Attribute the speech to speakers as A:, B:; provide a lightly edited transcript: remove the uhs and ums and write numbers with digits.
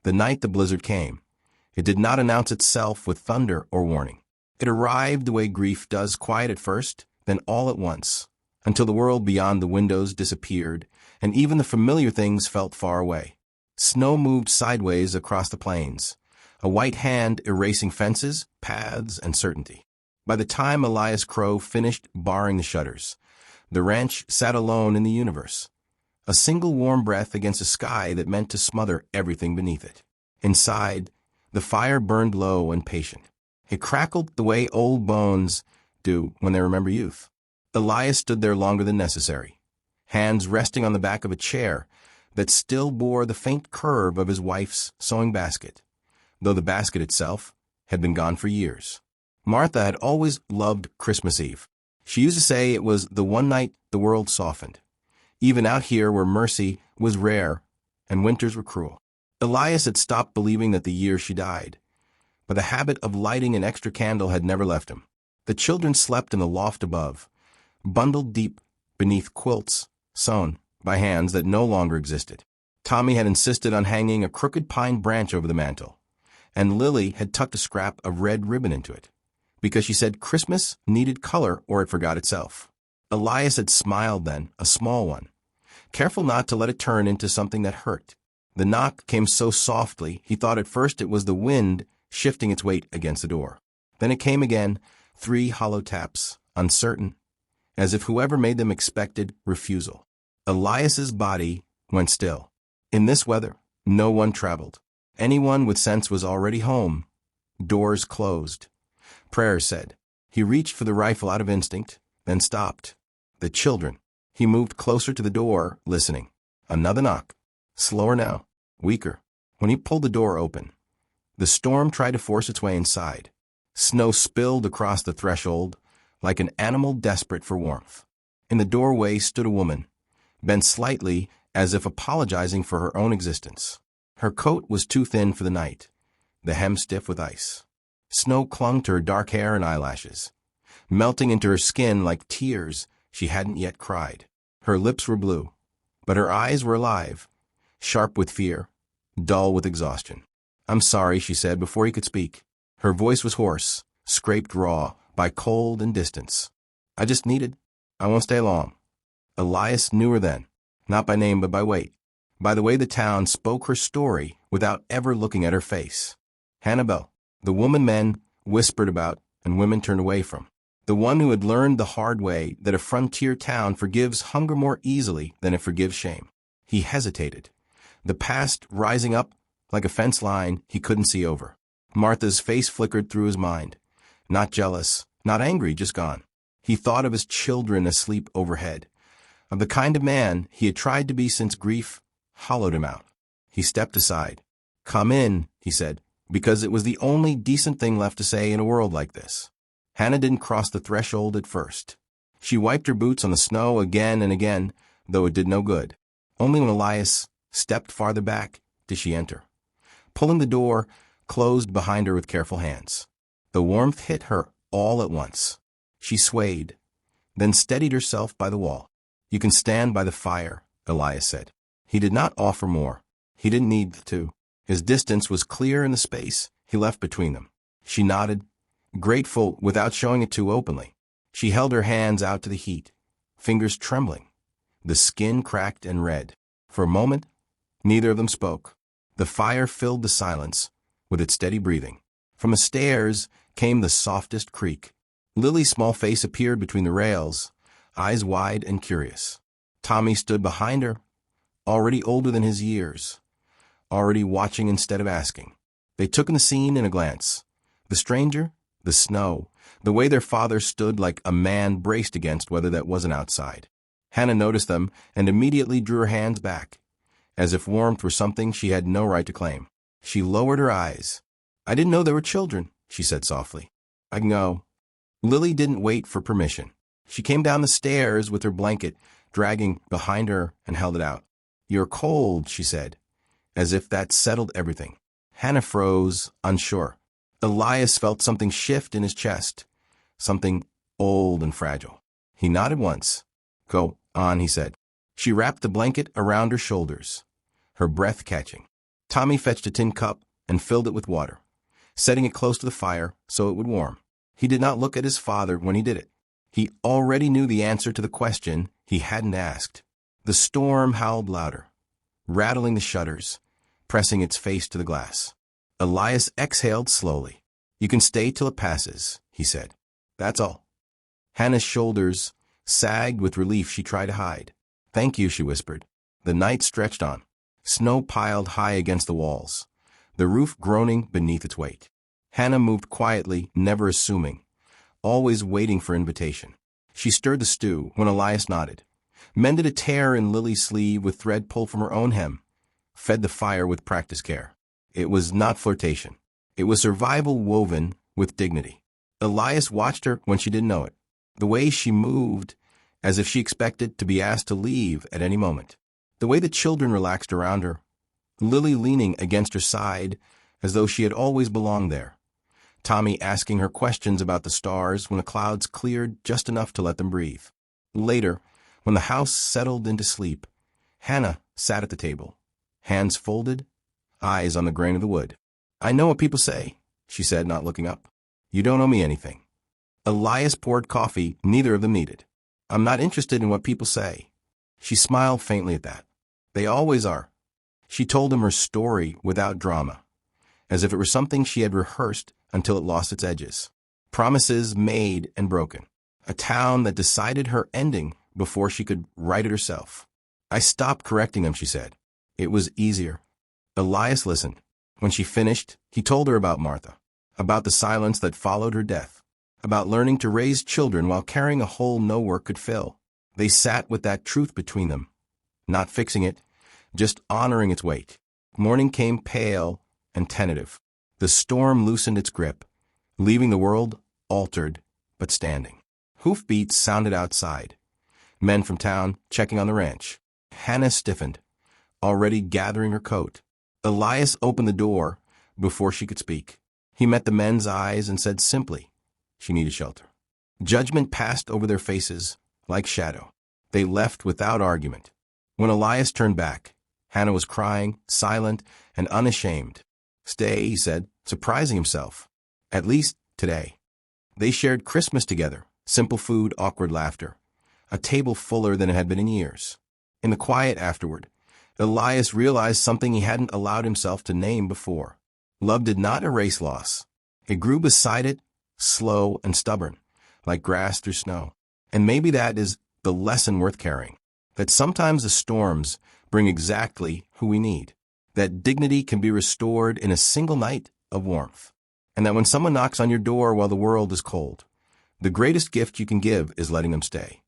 A: The night the blizzard came, it did not announce itself with thunder or warning. It arrived the way grief does, quiet at first, then all at once, until the world beyond the windows disappeared, and even the familiar things felt far away. Snow moved sideways across the plains, a white hand erasing fences, paths, and certainty. By the time Elias Crow finished barring the shutters, the ranch sat alone in the universe, a single warm breath against a sky that meant to smother everything beneath it. Inside, the fire burned low and patient. It crackled the way old bones do when they remember youth. Elias stood there longer than necessary, hands resting on the back of a chair that still bore the faint curve of his wife's sewing basket, though the basket itself had been gone for years. Martha had always loved Christmas Eve. She used to say it was the one night the world softened, even out here where mercy was rare and winters were cruel. Elias had stopped believing that the year she died, but the habit of lighting an extra candle had never left him. The children slept in the loft above, bundled deep beneath quilts sewn by hands that no longer existed. Tommy had insisted on hanging a crooked pine branch over the mantel, and Lily had tucked a scrap of red ribbon into it, because she said Christmas needed color or it forgot itself. Elias had smiled then, a small one, careful not to let it turn into something that hurt. The knock came so softly he thought at first it was the wind shifting its weight against the door. Then it came again, 3 hollow taps, uncertain, as if whoever made them expected refusal. Elias's body went still. In this weather, no one traveled. Anyone with sense was already home. Doors closed. Prayers said. He reached for the rifle out of instinct, then stopped. The children. He moved closer to the door, listening. Another knock. Slower now. Weaker. When he pulled the door open, the storm tried to force its way inside. Snow spilled across the threshold like an animal desperate for warmth. In the doorway stood a woman, bent slightly as if apologizing for her own existence. Her coat was too thin for the night, the hem stiff with ice. Snow clung to her dark hair and eyelashes, melting into her skin like tears she hadn't yet cried. Her lips were blue, but her eyes were alive, sharp with fear, dull with exhaustion. "I'm sorry," she said before he could speak. Her voice was hoarse, scraped raw by cold and distance. "I won't stay long." Elias knew her then, not by name but by weight, by the way the town spoke her story without ever looking at her face. Hannibal, the woman men whispered about and women turned away from. The one who had learned the hard way that a frontier town forgives hunger more easily than it forgives shame. He hesitated, the past rising up like a fence line he couldn't see over. Martha's face flickered through his mind. Not jealous, not angry, just gone. He thought of his children asleep overhead, of the kind of man he had tried to be since grief hollowed him out. He stepped aside. "Come in," he said, because it was the only decent thing left to say in a world like this. Hannah didn't cross the threshold at first. She wiped her boots on the snow again and again, though it did no good. Only when Elias stepped farther back did she enter, pulling the door closed behind her with careful hands. The warmth hit her all at once. She swayed, then steadied herself by the wall. "You can stand by the fire," Elias said. He did not offer more. He didn't need to. His distance was clear in the space he left between them. She nodded, grateful without showing it too openly. She held her hands out to the heat, fingers trembling. The skin cracked and red. For a moment, neither of them spoke. The fire filled the silence with its steady breathing. From the stairs came the softest creak. Lily's small face appeared between the rails, eyes wide and curious. Tommy stood behind her, already older than his years, already watching instead of asking. They took in the scene in a glance. The stranger, the snow, the way their father stood like a man braced against weather that wasn't outside. Hannah noticed them and immediately drew her hands back, as if warmth were something she had no right to claim. She lowered her eyes. "I didn't know there were children," she said softly. "I can go." Lily didn't wait for permission. She came down the stairs with her blanket dragging behind her and held it out. "You're cold," she said, as if that settled everything. Hannah froze, unsure. Elias felt something shift in his chest, something old and fragile. He nodded once. "Go on," he said. She wrapped the blanket around her shoulders, her breath catching. Tommy fetched a tin cup and filled it with water, setting it close to the fire so it would warm. He did not look at his father when he did it. He already knew the answer to the question he hadn't asked. The storm howled louder, rattling the shutters, pressing its face to the glass. Elias exhaled slowly. "You can stay till it passes," he said. "That's all." Hannah's shoulders sagged with relief she tried to hide. "Thank you," she whispered. The night stretched on. Snow piled high against the walls, the roof groaning beneath its weight. Hannah moved quietly, never assuming, always waiting for invitation. She stirred the stew when Elias nodded, mended a tear in Lily's sleeve with thread pulled from her own hem, fed the fire with practiced care. It was not flirtation. It was survival woven with dignity. Elias watched her when she didn't know it, the way she moved as if she expected to be asked to leave at any moment, the way the children relaxed around her, Lily leaning against her side as though she had always belonged there, Tommy asking her questions about the stars when the clouds cleared just enough to let them breathe. Later, when the house settled into sleep, Hannah sat at the table, hands folded, eyes on the grain of the wood. "I know what people say," she said, not looking up. "You don't owe me anything." Elias poured coffee neither of them needed. "I'm not interested in what people say." She smiled faintly at that. "They always are." She told him her story without drama, as if it were something she had rehearsed until it lost its edges. Promises made and broken. A town that decided her ending before she could write it herself. "I stopped correcting them," she said. "It was easier." Elias listened. When she finished, he told her about Martha, about the silence that followed her death, about learning to raise children while carrying a hole no work could fill. They sat with that truth between them, not fixing it, just honoring its weight. Morning came pale and tentative. The storm loosened its grip, leaving the world altered but standing. Hoofbeats sounded outside. Men from town checking on the ranch. Hannah stiffened, already gathering her coat. Elias opened the door before she could speak. He met the men's eyes and said simply, she needed shelter. Judgment passed over their faces like shadow. They left without argument. When Elias turned back, Hannah was crying, silent and unashamed. "Stay," he said, surprising himself. "At least today." They shared Christmas together, simple food, awkward laughter, a table fuller than it had been in years. In the quiet afterward, Elias realized something he hadn't allowed himself to name before. Love did not erase loss. It grew beside it, slow and stubborn, like grass through snow. And maybe that is the lesson worth carrying, that sometimes the storms bring exactly who we need, that dignity can be restored in a single night of warmth, and that when someone knocks on your door while the world is cold, the greatest gift you can give is letting them stay.